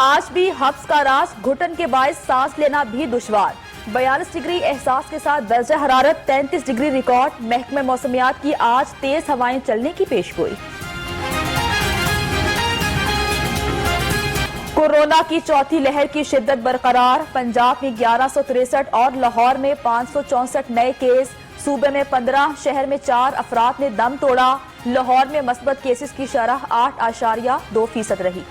آج بھی حبس کا راز، گھٹن کے باعث سانس لینا بھی دشوار۔ 42 ڈگری احساس کے ساتھ درجہ حرارت 33 ڈگری ریکارڈ۔ محکمہ موسمیات کی آج تیز ہوائیں چلنے کی پیشگوئی۔ کورونا کی چوتھی لہر کی شدت برقرار۔ پنجاب میں 1163 اور لاہور میں 564 نئے کیس۔ صوبے میں 15، شہر میں 4 افراد نے دم توڑا۔ لاہور میں مثبت کیسز کی شرح 8.2% رہی۔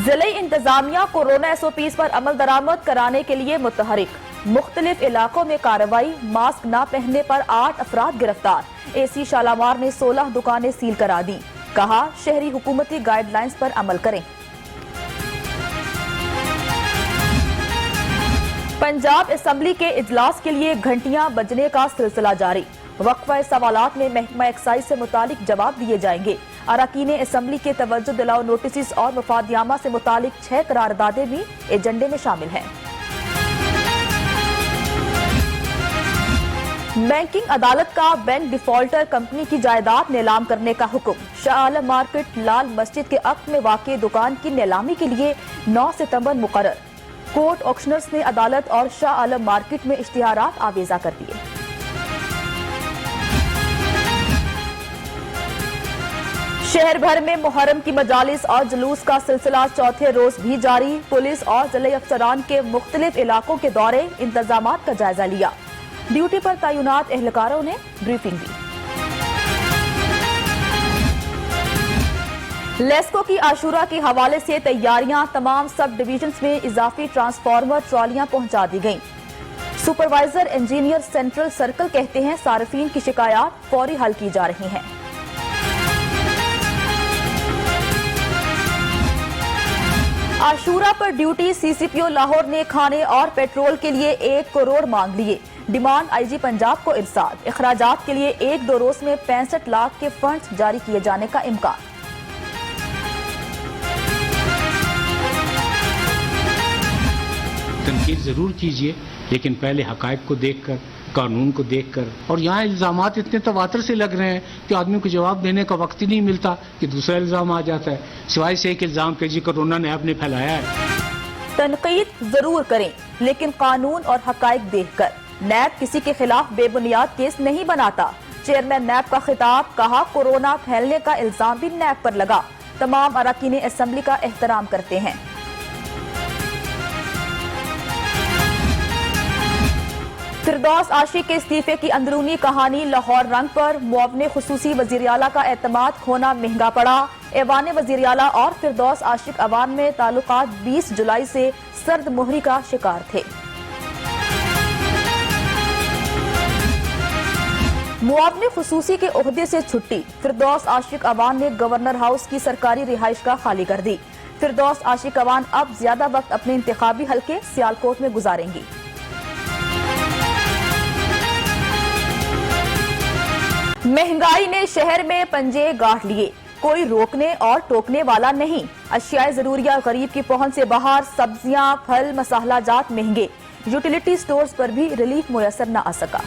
ضلعی انتظامیہ کورونا SOPs پر عمل درآمد کرانے کے لیے متحرک۔ مختلف علاقوں میں کارروائی۔ ماسک نہ پہننے پر 8 افراد گرفتار۔ AC شالامار نے 16 دکانیں سیل کرا دی۔ کہا شہری حکومتی گائیڈ لائنز پر عمل کریں۔ پنجاب اسمبلی کے اجلاس کے لیے گھنٹیاں بجنے کا سلسلہ جاری۔ وقفہ سوالات میں محکمہ ایکسائز سے متعلق جواب دیے جائیں گے۔ اراکین اسمبلی کے توجہ دلاؤ نوٹسز اور مفادنامہ سے متعلق 6 قراردادیں بھی ایجنڈے میں شامل ہیں۔ بینکنگ عدالت کا بینک ڈیفالٹر کمپنی کی جائیداد نیلام کرنے کا حکم۔ شاہ عالم مارکیٹ لال مسجد کے عقب میں واقع دکان کی نیلامی کے لیے 9 ستمبر مقرر۔ کورٹ آکشنرز نے عدالت اور شاہ عالم مارکیٹ میں اشتہارات آویزہ کر دیے۔ شہر بھر میں محرم کی مجالس اور جلوس کا سلسلہ چوتھے روز بھی جاری۔ پولیس اور ضلعی افسران کے مختلف علاقوں کے دورے، انتظامات کا جائزہ لیا۔ ڈیوٹی پر تعینات اہلکاروں نے بریفنگ دی۔ لیسکو کی عاشورہ کے حوالے سے تیاریاں۔ تمام سب ڈویژنز میں اضافی ٹرانسفارمر ٹرالیاں پہنچا دی گئیں۔ سپروائزر انجینئر سینٹرل سرکل کہتے ہیں صارفین کی شکایات فوری حل کی جا رہی ہیں۔ عاشورہ پر ڈیوٹی CCPO لاہور نے کھانے اور پیٹرول کے لیے 1 کروڑ مانگ لیے۔ ڈیمانڈ IG پنجاب کو ارسال۔ اخراجات کے لیے 1-2 روز میں 65 لاکھ کے فنڈز جاری کیے جانے کا امکان۔ تنقید ضرور کیجئے لیکن پہلے حقائق کو دیکھ کر، قانون کو دیکھ کر۔ اور یہاں الزامات اتنے تواتر سے لگ رہے ہیں کہ آدمی کو جواب دینے کا وقت ہی نہیں ملتا کہ دوسرا الزام آ جاتا ہے، سوائے سے ایک الزام کہ جی کورونا نے آپ نے پھیلایا ہے۔ تنقید ضرور کریں لیکن قانون اور حقائق دیکھ کر۔ نیب کسی کے خلاف بے بنیاد کیس نہیں بناتا۔ چیئرمین نیب کا خطاب۔ کہا کورونا پھیلنے کا الزام بھی نیب پر لگا۔ تمام اراکین اسمبلی کا احترام کرتے ہیں۔ فردوس عاشق کے استعفے کی اندرونی کہانی لاہور رنگ پر۔ معاون خصوصی وزیر اعلیٰ کا اعتماد کھونا مہنگا پڑا۔ ایوان وزیر اعلیٰ اور فردوس عاشق عوام میں تعلقات 20 جولائی سے سرد مہری کا شکار تھے۔ معاون خصوصی کے عہدے سے چھٹی۔ فردوس عاشق عوان نے گورنر ہاؤس کی سرکاری رہائش کا خالی کر دی۔ فردوس عاشق عوان اب زیادہ وقت اپنے انتخابی حلقے سیالکوٹ میں گزاریں گی۔ مہنگائی نے شہر میں پنجے گاڑھ لیے۔ کوئی روکنے اور ٹوکنے والا نہیں۔ اشیاء ضروریہ غریب کی پہنچ سے باہر۔ سبزیاں، پھل، مصالحہ جات مہنگے۔ یوٹیلیٹی سٹورز پر بھی ریلیف میسر نہ آ سکا۔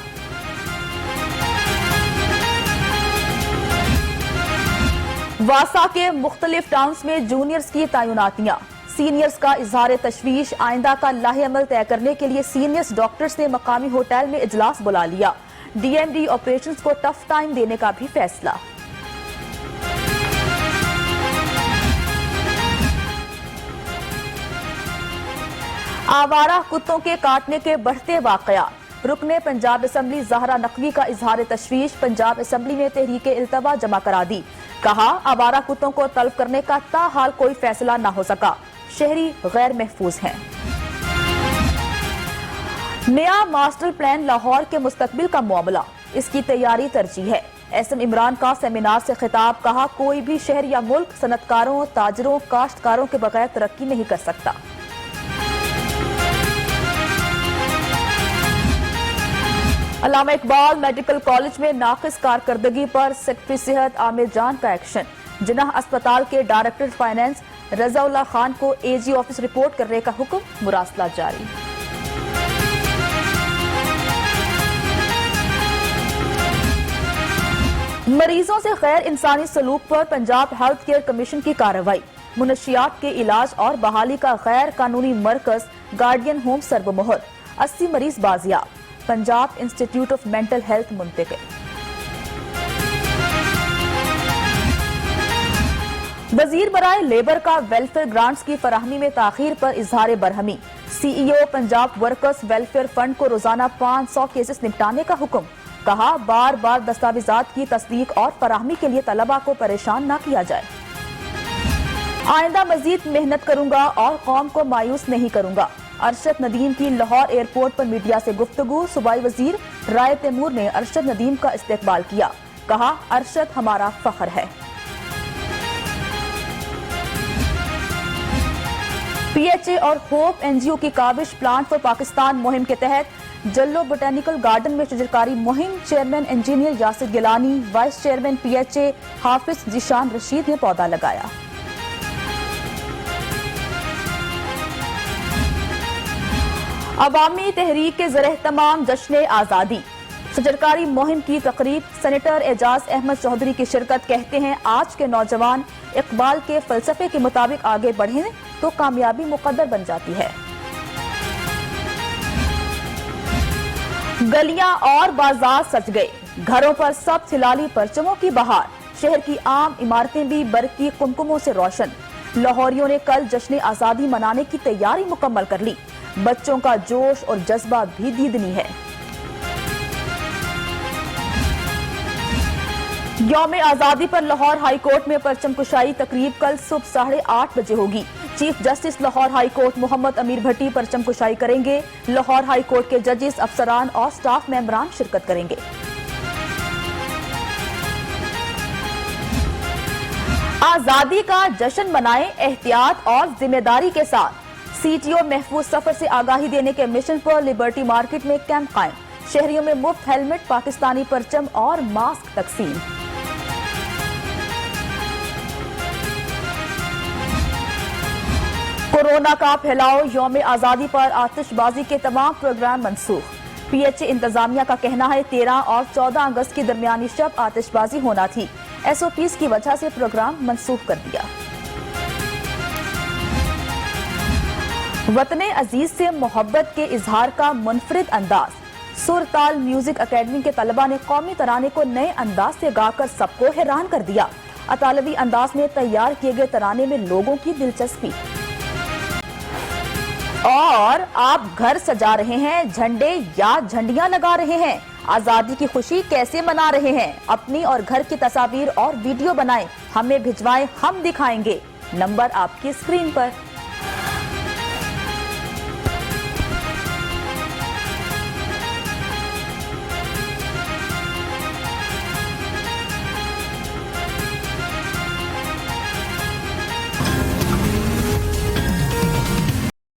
واسا کے مختلف ٹاؤنز میں جونیئرز کی تعیناتیاں۔ سینئرز کا اظہار تشویش۔ آئندہ کا لاہ عمل طے کرنے کے لیے سینئرز ڈاکٹرز نے مقامی ہوٹل میں اجلاس بلا لیا۔ DMD آپریشنز کو ٹف ٹائم دینے کا بھی فیصلہ۔ آوارہ کتوں کے کاٹنے کے بڑھتے واقعات۔ رکن پنجاب اسمبلی زہرا نقوی کا اظہار تشویش۔ پنجاب اسمبلی میں تحریک التوا جمع کرا دی۔ کہا آوارہ کتوں کو طلب کرنے کا تاحال کوئی فیصلہ نہ ہو سکا۔ شہری غیر محفوظ ہیں۔ نیا ماسٹر پلان لاہور کے مستقبل کا معاملہ۔ اس کی تیاری ترجیح ہے۔ SM عمران کا سیمینار سے خطاب۔ کہا کوئی بھی شہر یا ملک صنعتکاروں، تاجروں، کاشتکاروں کے بغیر ترقی نہیں کر سکتا۔ علامہ اقبال میڈیکل کالج میں ناقص کارکردگی پر سیکرٹری صحت عامر جان کا ایکشن۔ جناح اسپتال کے ڈائریکٹر فائنانس رضا اللہ خان کو AG آفس رپورٹ کرنے کا حکم۔ مراسلہ جاری۔ مریضوں سے غیر انسانی سلوک پر پنجاب ہیلتھ کیئر کمیشن کی کارروائی، منشیات کے علاج اور بحالی کا غیر قانونی مرکز گارڈین ہوم سرب مہر، 80 مریض بازیاب، Punjab institute of mental health منتقل۔ وزیر برائے لیبر کا ویلفیئر گرانٹس کی فراہمی میں تاخیر پر اظہار برہمی، سی ای او پنجاب ورکرز ویلفیئر فنڈ کو روزانہ 500 کیسز نپٹانے کا حکم، کہا بار بار دستاویزات کی تصدیق اور فراہمی کے لیے طلباء کو پریشان نہ کیا جائے۔ آئندہ مزید محنت کروں گا اور قوم کو مایوس نہیں کروں گا، ارشد ندیم کی لاہور ایئرپورٹ پر میڈیا سے گفتگو، صوبائی وزیر رائے تیمور نے ارشد ندیم کا استقبال کیا، کہا ارشد ہمارا فخر ہے۔ پی ایچ اے اور ہوپ این جی او کی کاوش پلانٹ فار پاکستان مہم کے تحت جلو بوٹینیکل گارڈن میں شجرکاری مہم، chairman engineer Yasir Gilani, vice chairman P H A Hafiz Zeeshan Rashid نے پودا لگایا۔ عوامی تحریک کے زیر اہتمام جشن آزادی شجرکاری مہم کی تقریب، سینیٹر اعجاز احمد چودھری کی شرکت، کہتے ہیں آج کے نوجوان اقبال کے فلسفے کے مطابق آگے بڑھیں تو کامیابی مقدر بن جاتی ہے۔ گلیاں اور بازار سج گئے، گھروں پر سب ہلالی پرچموں کی بہار، شہر کی عام عمارتیں بھی برقی قمقموں سے روشن۔ لاہوریوں نے کل جشن آزادی منانے کی تیاری مکمل کر لی، بچوں کا جوش اور جذبہ بھی دیدنی ہے۔ یوم آزادی پر لاہور ہائی کورٹ میں پرچم کشائی تقریب کل صبح 8:30 بجے ہوگی۔ Chief justice Lahore high court Muhammad Amir Bhatti پرچم کشائی کریں گے، لاہور ہائی کورٹ کے ججز، افسران اور سٹاف ممبران شرکت کریں گے۔ آزادی کا جشن منائیں احتیاط اور ذمہ داری کے ساتھ، سی ٹی او محفوظ سفر سے آگاہی دینے کے مشن پر لبرٹی مارکیٹ میں کیمپ قائم، شہریوں میں مفت ہیلمٹ، پاکستانی پرچم اور ماسک تقسیم۔ کورونا کا پھیلاؤ، یوم آزادی پر آتش بازی کے تمام پروگرام منسوخ، پی ایچ اے انتظامیہ کا کہنا ہے 13 اور 14 اگست کی درمیانی شب آتش بازی ہونا تھی، ایس او پیز کی وجہ سے پروگرام منسوخ کر دیا۔ وطن عزیز سے محبت کے اظہار کا منفرد انداز، سر تال میوزک اکیڈمی کے طلباء نے قومی ترانے کو نئے انداز سے گا کر سب کو حیران کر دیا، اطالوی انداز میں تیار کیے گئے ترانے میں لوگوں کی دلچسپی۔ اور آپ گھر سجا رہے ہیں، جھنڈے یا جھنڈیاں لگا رہے ہیں، آزادی کی خوشی کیسے منا رہے ہیں؟ اپنی اور گھر کی تصاویر اور ویڈیو بنائیں، ہمیں بھجوائیں، ہم دکھائیں گے، نمبر آپ کی اسکرین پر۔